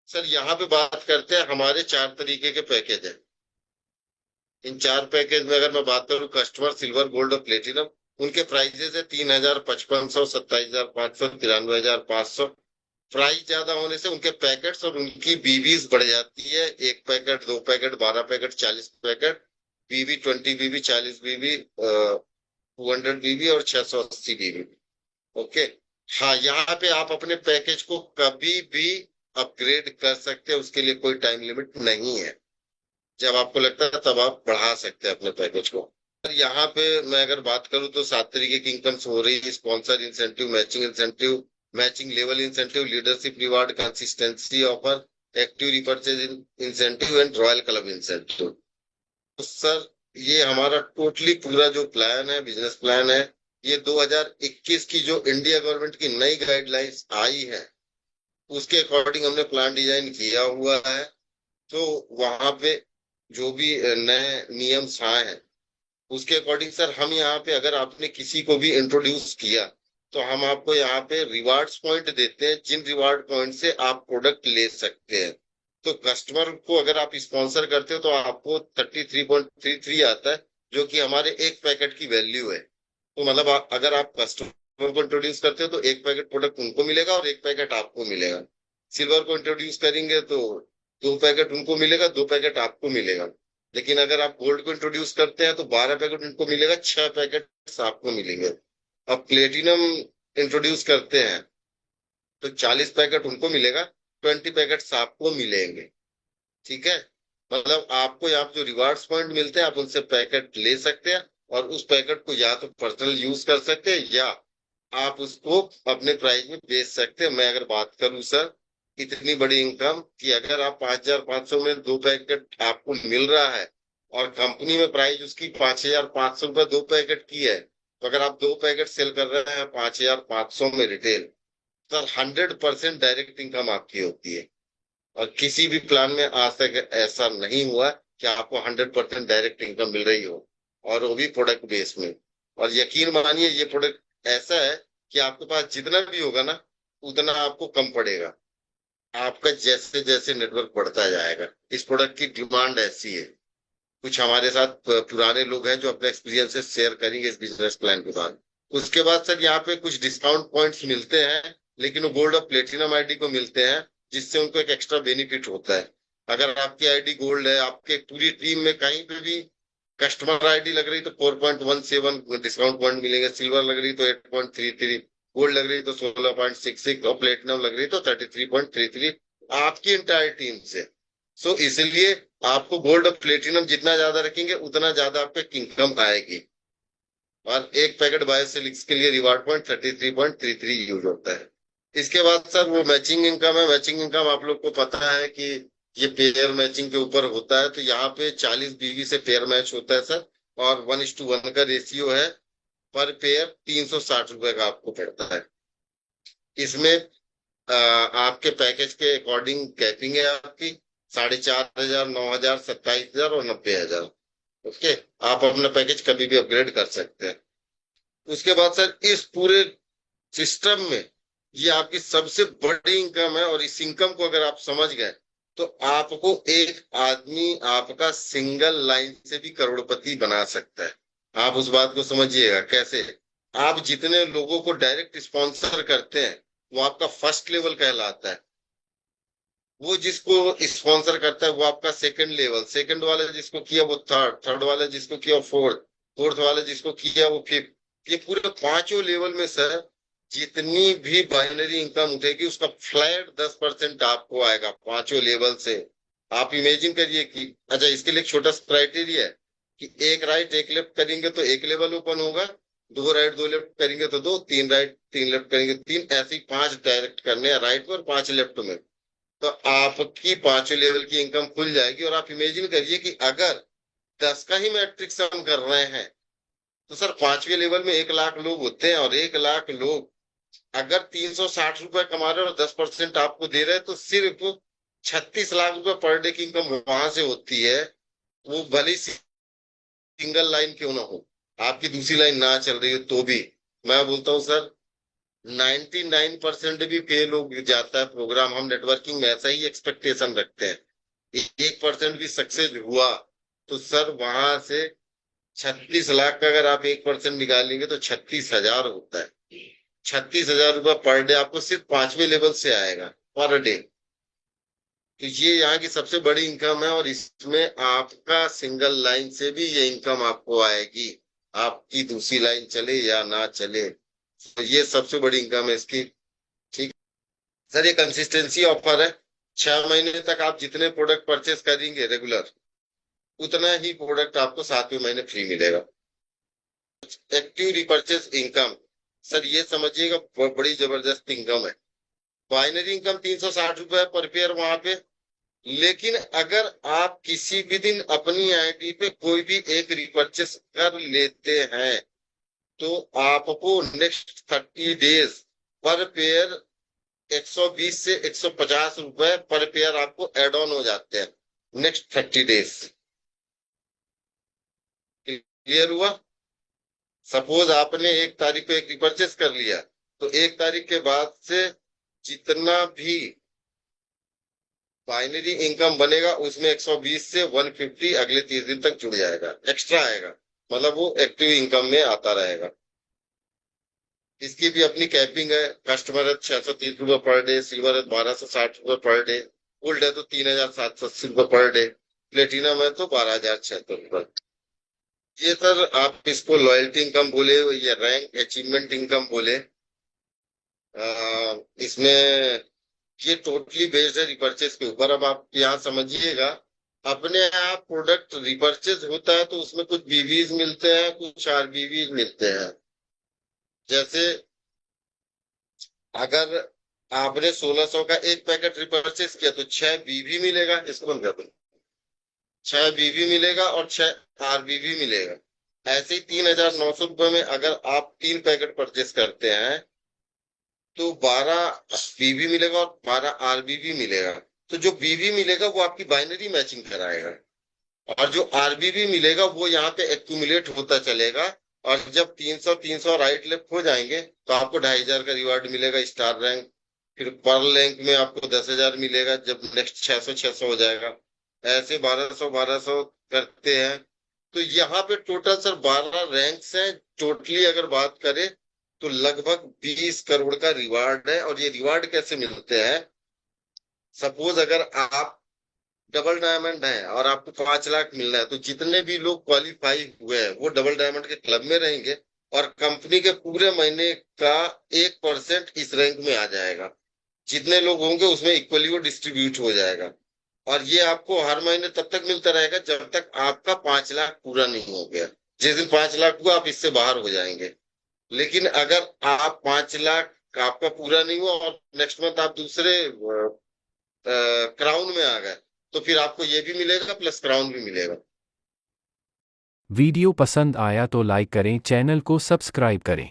Sir यहाँ पे बात करते हैं, हमारे 4 तरीके के पैकेज है। इन 4 पैकेज में अगर मैं बात करूँ, कस्टमर, सिल्वर, गोल्ड और प्लेटिनम, उनके प्राइजेस है 3,000, 5500, 27,500, 93,500। प्राइस ज्यादा होने से उनके पैकेट्स और उनकी बीबीज बढ़ जाती है। 1 पैकेट, 2 पैकेट, 12 पैकेट, 40 पैकेट, बीबी, 20 बीबी, 40 बीबी, 200 बीबी और 680 बीबी। ओके। हाँ, यहाँ पे आप अपने पैकेज को कभी भी अपग्रेड कर सकते हैं, उसके लिए कोई टाइम लिमिट नहीं है। जब आपको लगता है तब आप बढ़ा सकते हैं अपने पैकेज को। यहाँ पे मैं अगर बात करूँ तो 7 तरीके की इनकम्स हो रही है: sponsor incentive, matching incentive, matching level incentive, leadership reward, consistency offer, active repurchase incentive and royal club incentive. तो सर, ये हमारा टोटली पूरा जो प्लान है, बिजनेस प्लान है, ये 2021 की जो इंडिया गवर्नमेंट की नई गाइडलाइंस आई है, उसके अकॉर्डिंग हमने प्लान डिजाइन किया हुआ है। तो वहां पे जो भी नए नियम्स आए हैं, उसके अकॉर्डिंग सर हम यहाँ पे, अगर आपने किसी को भी इंट्रोड्यूस किया, तो हम आपको यहाँ पे रिवार्ड्स पॉइंट देते हैं, जिन रिवार्ड पॉइंट से आप प्रोडक्ट ले सकते हैं। तो कस्टमर को अगर आप स्पॉन्सर करते हो तो आपको 33.33 आता है, जो कि हमारे 1 पैकेट की वैल्यू है। तो मतलब अगर आप कस्टमर को इंट्रोड्यूस करते हो तो 1 पैकेट प्रोडक्ट उनको मिलेगा और 1 पैकेट आपको मिलेगा। सिल्वर को इंट्रोड्यूस करेंगे तो 2 पैकेट उनको मिलेगा, 2 पैकेट आपको मिलेगा। लेकिन अगर आप गोल्ड को इंट्रोड्यूस करते हैं तो 12 पैकेट उनको मिलेगा, 6 पैकेट आपको मिलेंगे। अब प्लेटिनम इंट्रोड्यूस करते हैं तो 40 पैकेट उनको मिलेगा, 20 पैकेट आपको मिलेंगे। ठीक है। मतलब आपको यहाँ पे जो रिवार्ड्स पॉइंट मिलते हैं, आप उनसे पैकेट ले सकते हैं और उस पैकेट को या तो पर्सनल यूज कर सकते हैं, या आप उसको अपने प्राइस में बेच सकते हैं। मैं अगर बात करूं सर, इतनी बड़ी इनकम कि अगर आप 5,500 में 2 पैकेट आपको मिल रहा है और कंपनी में प्राइस उसकी 5,500 रुपये 2 पैकेट की है, तो अगर आप 2 पैकेट सेल कर रहे हैं 5,500 में रिटेल, तो 100% डायरेक्ट इनकम आपकी होती है। और किसी भी प्लान में आज तक ऐसा नहीं हुआ कि आपको 100% डायरेक्ट इनकम मिल रही हो, और वो भी प्रोडक्ट बेस में। और यकीन मानिए, ये प्रोडक्ट ऐसा है कि आपके पास जितना भी होगा ना, उतना आपको कम पड़ेगा। आपका जैसे जैसे नेटवर्क बढ़ता जाएगा, इस प्रोडक्ट की डिमांड ऐसी है। कुछ हमारे साथ पुराने लोग हैं जो अपने एक्सपीरियंसेस शेयर करेंगे इस बिजनेस प्लान के बाद। उसके बाद सर यहाँ पे कुछ डिस्काउंट पॉइंट्स मिलते हैं, लेकिन वो गोल्ड और प्लेटिनम आईडी को मिलते हैं, जिससे उनको एक एक्स्ट्रा बेनिफिट होता है। अगर आपकी आईडी गोल्ड है, आपके पूरी टीम में कहीं पे भी कस्टमर आईडी लग रही तो 4.17 डिस्काउंट पॉइंट मिलेंगे, सिल्वर लग रही तो 8.33, गोल्ड लग रही तो 16.66 और प्लेटिनम लग रही तो 33.33, आपकी इंटायर टीम से। सो इसलिए आपको गोल्ड और प्लेटिनम जितना ज्यादा रखेंगे उतना ज्यादा आपको इनकम आएगी। और 1 पैकेट बायोसिलिक्स के लिए रिवार्ड पॉइंट 33.33 यूज होता है। इसके बाद सर वो मैचिंग इनकम है। मैचिंग इनकम आप लोग को पता है कि ये पेयर मैचिंग के ऊपर होता है। तो यहाँ पे 40 बीवी से पेयर मैच होता है सर, और 1:1 का रेशियो है। पर पेयर 360 रुपए का आपको पड़ता है। इसमें आपके पैकेज के अकॉर्डिंग कैपिंग है आपकी 4,500, 9,000, 27,000 और 90,000। ओके। आप अपना पैकेज कभी भी अपग्रेड कर सकते हैं। उसके बाद सर, इस पूरे सिस्टम में ये आपकी सबसे बड़ी इनकम है, और इस इनकम को अगर आप समझ गए तो आपको एक आदमी आपका सिंगल लाइन से भी करोड़पति बना सकता है। आप उस बात को समझिएगा कैसे। आप जितने लोगों को डायरेक्ट स्पॉन्सर करते हैं, वो आपका फर्स्ट लेवल कहलाता है। वो जिसको स्पॉन्सर करता है वो आपका सेकंड लेवल, सेकंड वाले जिसको किया वो थर्ड, थर्ड वाले जिसको किया फोर्थ, फोर्थ वाले जिसको किया वो फिफ्थ। ये पूरे पांचों लेवल में सर जितनी भी बाइनरी इनकम उठेगी उसका फ्लैट 10% आपको आएगा पांचों लेवल से। आप इमेजिन करिए कि, अच्छा, इसके लिए एक छोटा सा क्राइटेरिया है कि एक राइट एक लेफ्ट करेंगे तो एक लेवल ओपन होगा, 2 राइट 2 लेफ्ट करेंगे तो दो, 3 राइट 3 लेफ्ट करेंगे तो तीन, ऐसे ही 5 डायरेक्ट करने हैं राइट में और 5 लेफ्ट में। तो आपकी पांचों लेवल की इनकम खुल जाएगी। और आप इमेजिन करिए कि अगर 10 का ही मैट्रिक्स हम कर रहे हैं, तो सर 5वें लेवल में 1 लाख लोग होते हैं, और 1 लाख लोग अगर 360 रुपए कमा रहे हैं और 10% आपको दे रहे हैं, तो सिर्फ 36 लाख रुपए पर डे की इनकम वहां से होती है। वो भले सिंगल लाइन क्यों ना हो, आपकी दूसरी लाइन ना चल रही हो तो भी। मैं बोलता हूँ सर, 99% भी फेल हो जाता है प्रोग्राम। हम नेटवर्किंग में ऐसा ही एक्सपेक्टेशन रखते हैं, 1% भी सक्सेस हुआ तो सर वहां से 36 लाख का अगर आप 1% निकालेंगे तो 36 हजार होता है। 36 हजार रुपये पर डे आपको सिर्फ 5वें लेवल से आएगा पर डे। तो ये यहाँ की सबसे बड़ी इनकम है, और इसमें आपका सिंगल लाइन से भी ये इनकम आपको आएगी, आपकी दूसरी लाइन चले या ना चले। तो ये सबसे बड़ी इनकम है इसकी। ठीक सर, ये कंसिस्टेंसी ऑफर है। 6 महीने तक आप जितने प्रोडक्ट परचेस करेंगे रेगुलर, उतना ही प्रोडक्ट आपको 7वें महीने फ्री मिलेगा। एक्टिव रिपर्चेस इनकम, सर ये समझिएगा बड़ी जबरदस्त इनकम है। बाइनरी इनकम 360 रुपए पर पेयर वहां पे। लेकिन अगर आप किसी भी दिन अपनी आईडी पे कोई भी एक रिपर्चेस कर लेते हैं तो आपको नेक्स्ट 30 डेज पर पेयर 120 से 150 रुपए पर पेयर आपको एड ऑन हो जाते हैं नेक्स्ट 30 डेज। क्लियर हुआ? सपोज आपने 1 तारीख को एक रिपर्चेस कर लिया तो 1 तारीख के बाद से जितना भी बाइनरी इनकम बनेगा उसमें 120 से 150 अगले 30 दिन तक जुड़ जाएगा, एक्स्ट्रा आएगा। मतलब वो एक्टिव इनकम में आता रहेगा। इसकी भी अपनी कैपिंग है। कस्टमर है 630 रुपये पर डे, सिल्वर है 1260 रुपये पर डे, गोल्ड है तो 3780 रुपये पर डे, प्लेटिनम है तो 12600 रुपये। ये सर आप इसको लॉयल्टी इनकम बोले या रैंक अचीवमेंट इनकम बोले, इसमें ये टोटली बेस्ड है रिपर्चेस के ऊपर। अब आप यहाँ समझिएगा, अपने आप प्रोडक्ट रिपर्चेस होता है तो उसमें कुछ बीवीज मिलते हैं, कुछ आरबीवीज मिलते हैं। जैसे अगर आपने 1600 का एक पैकेट रिपर्चेस किया तो 6 बीवी मिलेगा, इसको बंद कर दो, 6 बीवी मिलेगा और 6 आरबीवी मिलेगा। ऐसे ही 3900 रुपये में अगर आप 3 पैकेट परचेस करते हैं तो 12 बीवी मिलेगा और 12 आरबीवी मिलेगा। तो जो बीवी मिलेगा वो आपकी बाइनरी मैचिंग कराएगा, और जो आरबीवी मिलेगा वो यहाँ पे एक्यूमुलेट होता चलेगा। और जब 300 300 राइट लेफ्ट हो जाएंगे तो आपको 2500 का रिवार्ड मिलेगा स्टार रैंक। फिर पर रैंक में आपको 10,000 मिलेगा जब नेक्स्ट 600 600 हो जाएगा। ऐसे 1200 1200 करते हैं। तो यहाँ पे टोटल सर 12 रैंक्स हैं। टोटली अगर बात करें तो लगभग 20 करोड़ का रिवार्ड है। और ये रिवार्ड कैसे मिलते हैं? सपोज अगर आप डबल डायमंड है और आपको 5 लाख मिलना है तो जितने भी लोग क्वालिफाई हुए हैं वो डबल डायमंड के क्लब में रहेंगे, और कंपनी के पूरे महीने का 1% इस रैंक में आ जाएगा। जितने लोग होंगे उसमें इक्वली वो डिस्ट्रीब्यूट हो जाएगा। और ये आपको हर महीने तब तक मिलता रहेगा जब तक आपका 5 लाख पूरा नहीं हो गया। जिस दिन 5 लाख हुआ आप इससे बाहर हो जाएंगे। लेकिन अगर आप 5 लाख आपका पूरा नहीं हुआ और नेक्स्ट मंथ आप दूसरे क्राउन में आ गए तो फिर आपको ये भी मिलेगा प्लस क्राउन भी मिलेगा। वीडियो पसंद आया तो लाइक करें, चैनल को सब्सक्राइब करें।